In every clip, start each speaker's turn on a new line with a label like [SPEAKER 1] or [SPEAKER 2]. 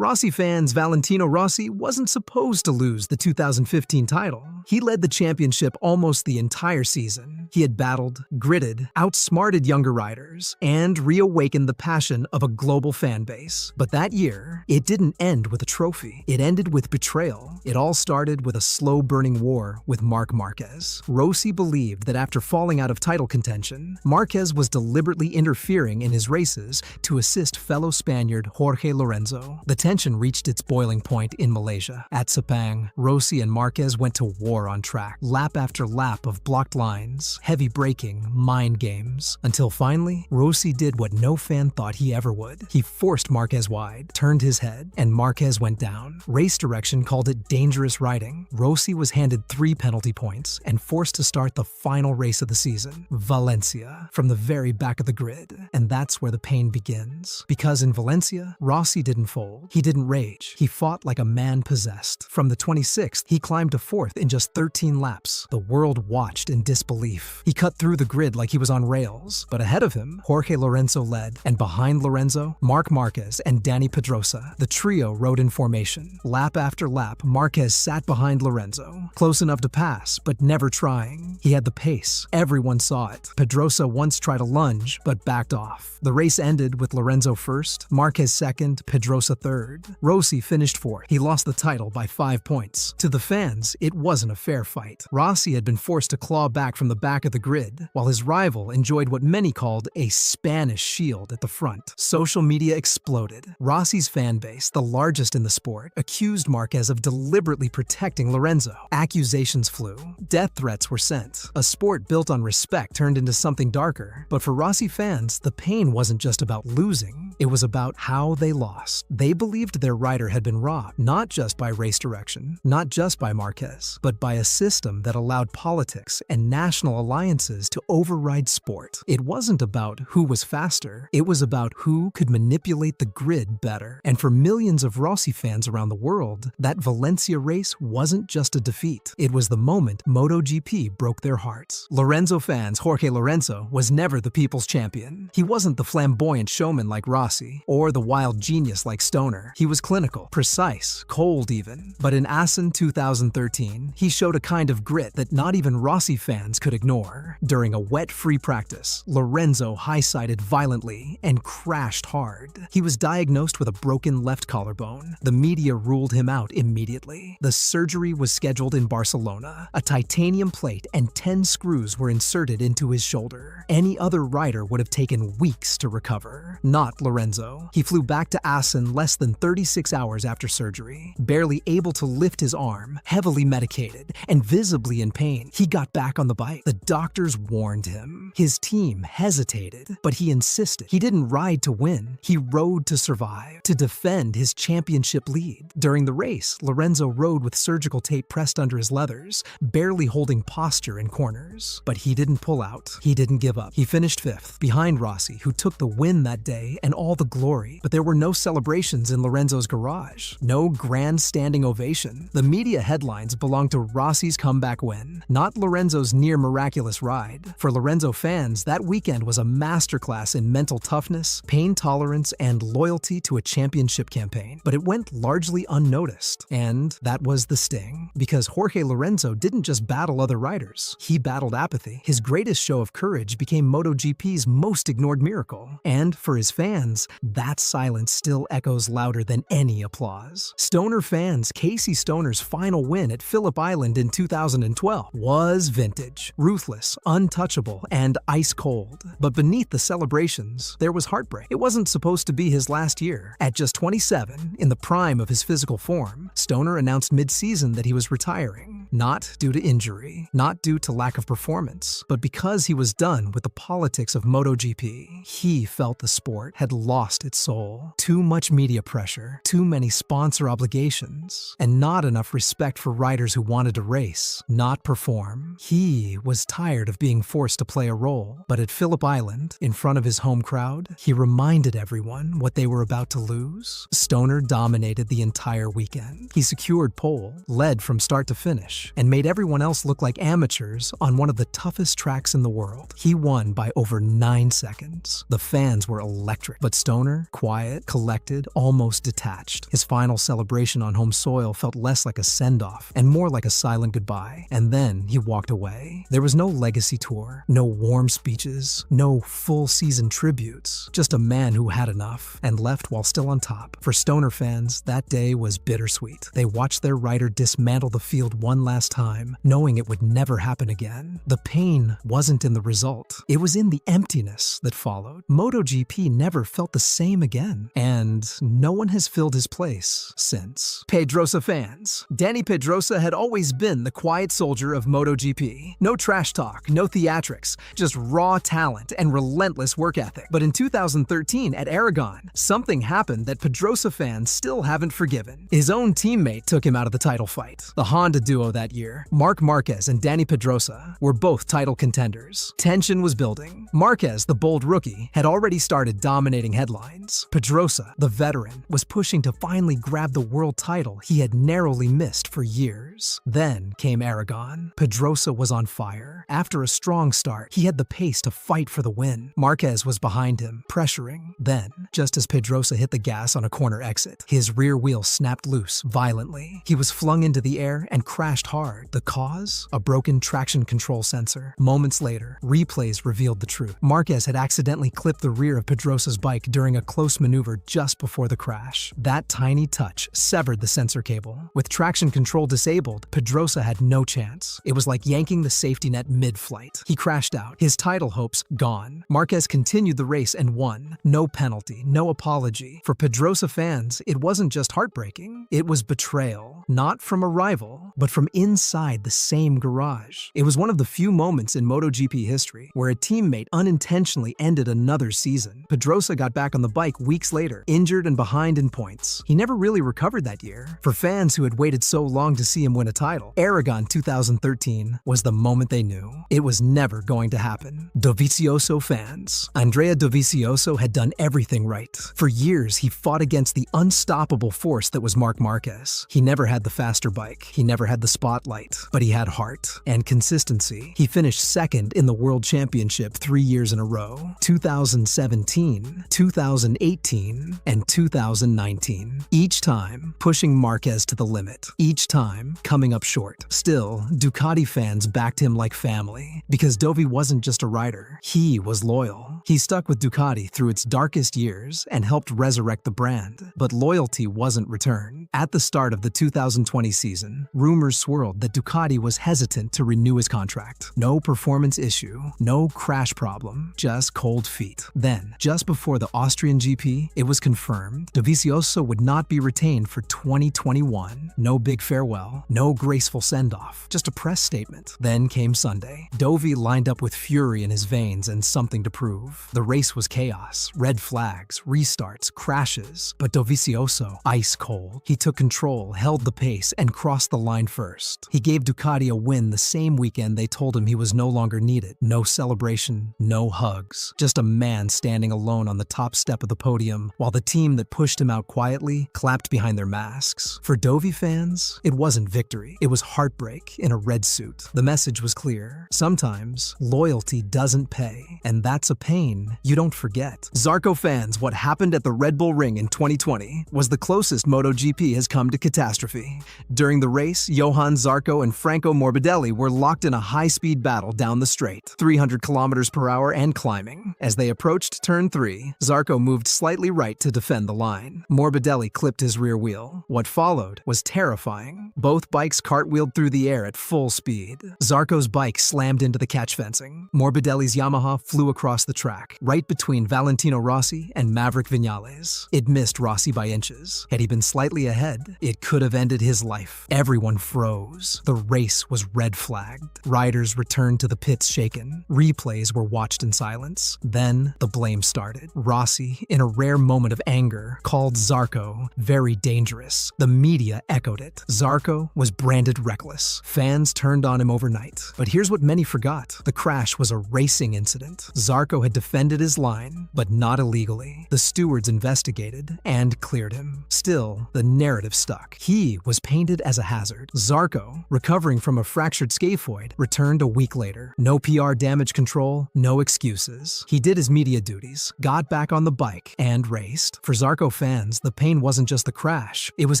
[SPEAKER 1] Rossi fans, Valentino Rossi wasn't supposed to lose the 2015 title. He led the championship almost the entire season. He had battled, gritted, outsmarted younger riders, and reawakened the passion of a global fan base. But that year, it didn't end with a trophy. It ended with betrayal. It all started with a slow-burning war with Marc Marquez. Rossi believed that after falling out of title contention, Marquez was deliberately interfering in his races to assist fellow Spaniard Jorge Lorenzo. The tension reached its boiling point in Malaysia. At Sepang, Rossi and Marquez went to war on track, lap after lap of blocked lines, heavy braking, mind games, until finally, Rossi did what no fan thought he ever would. He forced Marquez wide, turned his head, and Marquez went down. Race direction called it dangerous riding. Rossi was handed 3 penalty points and forced to start the final race of the season, Valencia, from the very back of the grid. And that's where the pain begins. Because in Valencia, Rossi didn't fold. He didn't rage. He fought like a man possessed. From the 26th, he climbed to 4th in just 13 laps. The world watched in disbelief. He cut through the grid like he was on rails. But ahead of him, Jorge Lorenzo led, and behind Lorenzo, Marc Marquez and Dani Pedrosa. The trio rode in formation. Lap after lap, Marquez sat behind Lorenzo, close enough to pass, but never trying. He had the pace. Everyone saw it. Pedrosa once tried a lunge, but backed off. The race ended with Lorenzo first, Marquez second, Pedrosa third. Rossi finished 4th. He lost the title by 5 points. To the fans, it wasn't a fair fight. Rossi had been forced to claw back from the back of the grid, while his rival enjoyed what many called a Spanish shield at the front. Social media exploded. Rossi's fan base, the largest in the sport, accused Marquez of deliberately protecting Lorenzo. Accusations flew. Death threats were sent. A sport built on respect turned into something darker. But for Rossi fans, the pain wasn't just about losing. It was about how they lost. They believed their rider had been robbed, not just by race direction, not just by Marquez, but by a system that allowed politics and national alliances to override sport. It wasn't about who was faster. It was about who could manipulate the grid better. And for millions of Rossi fans around the world, that Valencia race wasn't just a defeat. It was the moment MotoGP broke their hearts. Lorenzo fans, Jorge Lorenzo was never the people's champion. He wasn't the flamboyant showman like Rossi, or the wild genius like Stoner. He was clinical, precise, cold even. But in Assen 2013, he showed a kind of grit that not even Rossi fans could ignore. During a wet free practice, Lorenzo high-sided violently and crashed hard. He was diagnosed with a broken left collarbone. The media ruled him out immediately. The surgery was scheduled in Barcelona. A titanium plate and 10 screws were inserted into his shoulder. Any other rider would have taken weeks to recover. Not Lorenzo. He flew back to Assen less than 36 hours after surgery, barely able to lift his arm, heavily medicated, and visibly in pain. He got back on the bike. The doctors warned him. His team hesitated, but he insisted. He didn't ride to win. He rode to survive, to defend his championship lead. During the race, Lorenzo rode with surgical tape pressed under his leathers, barely holding posture in corners. But he didn't pull out. He didn't give up. He finished 5th, behind Rossi, who took the win that day and all the glory. But there were no celebrations in Lorenzo's garage. No grand standing ovation. The media headlines belonged to Rossi's comeback win, not Lorenzo's near-miraculous ride. For Lorenzo fans, that weekend was a masterclass in mental toughness, pain tolerance, and loyalty to a championship campaign. But it went largely unnoticed. And that was the sting. Because Jorge Lorenzo didn't just battle other riders. He battled apathy. His greatest show of courage became MotoGP's most ignored miracle. And for his fans, that silence still echoes louder than any applause. Stoner fans, Casey Stoner's final win at Phillip Island in 2012 was vintage, ruthless, untouchable, and ice cold. But beneath the celebrations, there was heartbreak. It wasn't supposed to be his last year. At just 27, in the prime of his physical form, Stoner announced mid-season that he was retiring. Not due to injury, not due to lack of performance, but because he was done with the politics of MotoGP. He felt the sport had lost its soul. Too much media pressure, too many sponsor obligations, and not enough respect for riders who wanted to race, not perform. He was tired of being forced to play a role, but at Phillip Island, in front of his home crowd, he reminded everyone what they were about to lose. Stoner dominated the entire weekend. He secured pole, led from start to finish, finish and made everyone else look like amateurs on one of the toughest tracks in the world. He won by over 9 seconds. The fans were electric, but Stoner, quiet, collected, almost detached. His final celebration on home soil felt less like a send-off and more like a silent goodbye. And then he walked away. There was no legacy tour, no warm speeches, no full-season tributes, just a man who had enough and left while still on top. For Stoner fans, that day was bittersweet. They watched their rider dismantle the field one last time, knowing it would never happen again. The pain wasn't in the result. It was in the emptiness that followed. MotoGP never felt the same again, and no one has filled his place since. Pedrosa fans. Danny Pedrosa had always been the quiet soldier of MotoGP. No trash talk, no theatrics, just raw talent and relentless work ethic. But in 2013 at Aragon, something happened that Pedrosa fans still haven't forgiven. His own teammate took him out of the title fight. The Honda duo that year, Marc Marquez and Danny Pedrosa, were both title contenders. Tension was building. Marquez, the bold rookie, had already started dominating headlines. Pedrosa, the veteran, was pushing to finally grab the world title he had narrowly missed for years. Then came Aragon. Pedrosa was on fire. After a strong start, he had the pace to fight for the win. Marquez was behind him, pressuring. Then, just as Pedrosa hit the gas on a corner exit, his rear wheel snapped loose violently. He was flung into the air and crashed hard. The cause? A broken traction control sensor. Moments later, replays revealed the truth. Marquez had accidentally clipped the rear of Pedrosa's bike during a close maneuver just before the crash. That tiny touch severed the sensor cable. With traction control disabled, Pedrosa had no chance. It was like yanking the safety net mid-flight. He crashed out, his title hopes gone. Marquez continued the race and won. No penalty, no apology. For Pedrosa fans, it wasn't just heartbreaking. It was betrayal. Not from a rival, but from inside the same garage. It was one of the few moments in MotoGP history where a teammate unintentionally ended another season. Pedrosa got back on the bike weeks later, injured and behind in points. He never really recovered that year. For fans who had waited so long to see him win a title, Aragon 2013 was the moment they knew it was never going to happen. Dovizioso fans. Andrea Dovizioso had done everything right. For years, he fought against the unstoppable force that was Marc Marquez. He never had the faster bike. He never had the spotlight. But he had heart and consistency. He finished second in the World Championship 3 years in a row. 2017, 2018, and 2019. Each time, pushing Marquez to the limit. Each time, coming up short. Still, Ducati fans backed him like family. Because Dovi wasn't just a rider. He was loyal. He stuck with Ducati through its darkest years and helped resurrect the brand. But loyalty wasn't returned. At the start of the 2020 season, rumors swirled that Ducati was hesitant to renew his contract. No performance issue, no crash problem, just cold feet. Then, just before the Austrian GP, it was confirmed Dovizioso would not be retained for 2021. No big farewell, no graceful send-off, just a press statement. Then came Sunday. Dovi lined up with fury in his veins and something to prove. The race was chaos, red flags, restarts, crashes, but Dovizioso, ice cold. He took control, held the pace, and crossed the line first. He gave Ducati a win the same weekend they told him he was no longer needed. No celebration, no hugs. Just a man standing alone on the top step of the podium, while the team that pushed him out quietly clapped behind their masks. For Dovi fans, it wasn't victory. It was heartbreak in a red suit. The message was clear. Sometimes, loyalty doesn't pay, and that's a pain you don't forget. Zarco fans, what happened at the Red Bull Ring in 2020 was the closest MotoGP has come to catastrophe. During the race, Johann Zarco and Franco Morbidelli were locked in a high-speed battle down the straight, 300 kilometers per hour and climbing. As they approached turn 3, Zarco moved slightly right to defend the line. Morbidelli clipped his rear wheel. What followed was terrifying. Both bikes cartwheeled through the air at full speed. Zarco's bike slammed into the catch fencing. Morbidelli's Yamaha flew across the track, right between Valentino Rossi and Maverick Viñales. It missed Rossi by inches. Had he been slightly ahead, it could have ended his life. Everyone froze. The race was red flagged. Riders returned to the pits shaken. Replays were watched in silence. Then the blame started. Rossi, in a rare moment of anger, called Zarco very dangerous. The media echoed it. Zarco was branded reckless. Fans turned on him overnight. But here's what many forgot. The crash was a racing incident. Zarco had defended his line, but not illegally. The stewards investigated and cleared him. Still, the narrative narrative stuck. He was painted as a hazard. Zarco, recovering from a fractured scaphoid, returned a week later. No PR damage control, no excuses. He did his media duties, got back on the bike, and raced. For Zarco fans, the pain wasn't just the crash. It was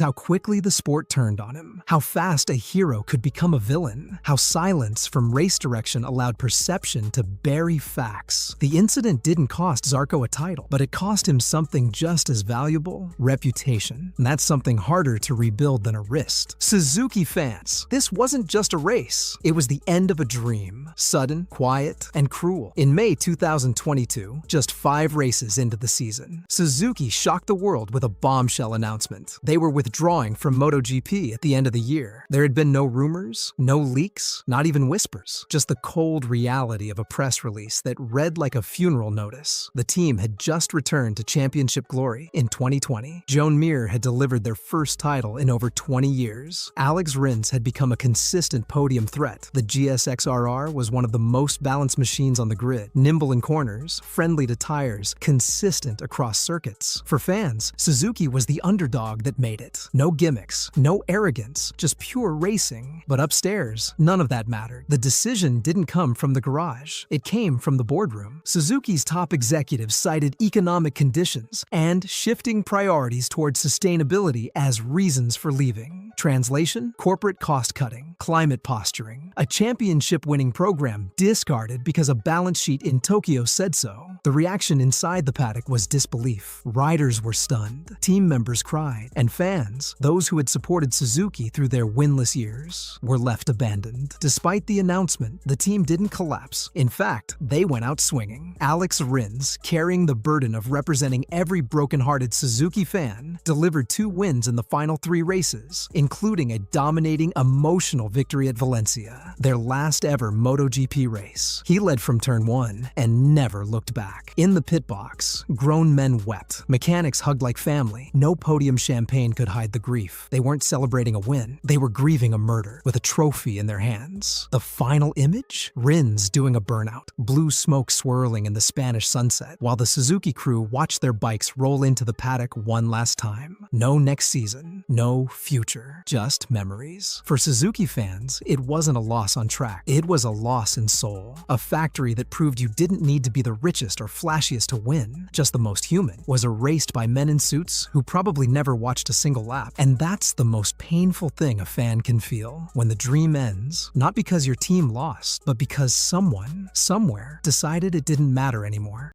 [SPEAKER 1] how quickly the sport turned on him. How fast a hero could become a villain. How silence from race direction allowed perception to bury facts. The incident didn't cost Zarco a title, but it cost him something just as valuable: reputation. And that's something harder to rebuild than a wrist. Suzuki fans, this wasn't just a race. It was the end of a dream. Sudden, quiet, and cruel. In May 2022, just 5 races into the season, Suzuki shocked the world with a bombshell announcement. They were withdrawing from MotoGP at the end of the year. There had been no rumors, no leaks, not even whispers. Just the cold reality of a press release that read like a funeral notice. The team had just returned to championship glory in 2020. Joan Mir had delivered their first title in over 20 years. Alex Rins had become a consistent podium threat. The GSX-RR was one of the most balanced machines on the grid, nimble in corners, friendly to tires, consistent across circuits. For fans, Suzuki was the underdog that made it. No gimmicks, no arrogance, just pure racing. But upstairs, none of that mattered. The decision didn't come from the garage. It came from the boardroom. Suzuki's top executives cited economic conditions and shifting priorities towards sustainability as reasons for leaving. Translation: corporate cost-cutting, climate posturing. A championship-winning program discarded because a balance sheet in Tokyo said so. The reaction inside the paddock was disbelief. Riders were stunned, team members cried, and fans, those who had supported Suzuki through their winless years, were left abandoned. Despite the announcement, the team didn't collapse. In fact, they went out swinging. Alex Rins, carrying the burden of representing every broken-hearted Suzuki fan, delivered 2 wins in the final 3 races, including a dominating, emotional victory at Valencia, their last ever MotoGP race. He led from turn 1 and never looked back. In the pit box, grown men wept. Mechanics hugged like family. No podium champagne could hide the grief. They weren't celebrating a win. They were grieving a murder, with a trophy in their hands. The final image? Rins doing a burnout, blue smoke swirling in the Spanish sunset, while the Suzuki crew watched their bikes roll into the paddock one last time. No next season, no future, just memories. For Suzuki fans, it wasn't a loss on track. It was a loss in soul. A factory that proved you didn't need to be the richest or flashiest to win, just the most human, was erased by men in suits who probably never watched a single lap. And that's the most painful thing a fan can feel, when the dream ends, not because your team lost, but because someone, somewhere, decided it didn't matter anymore.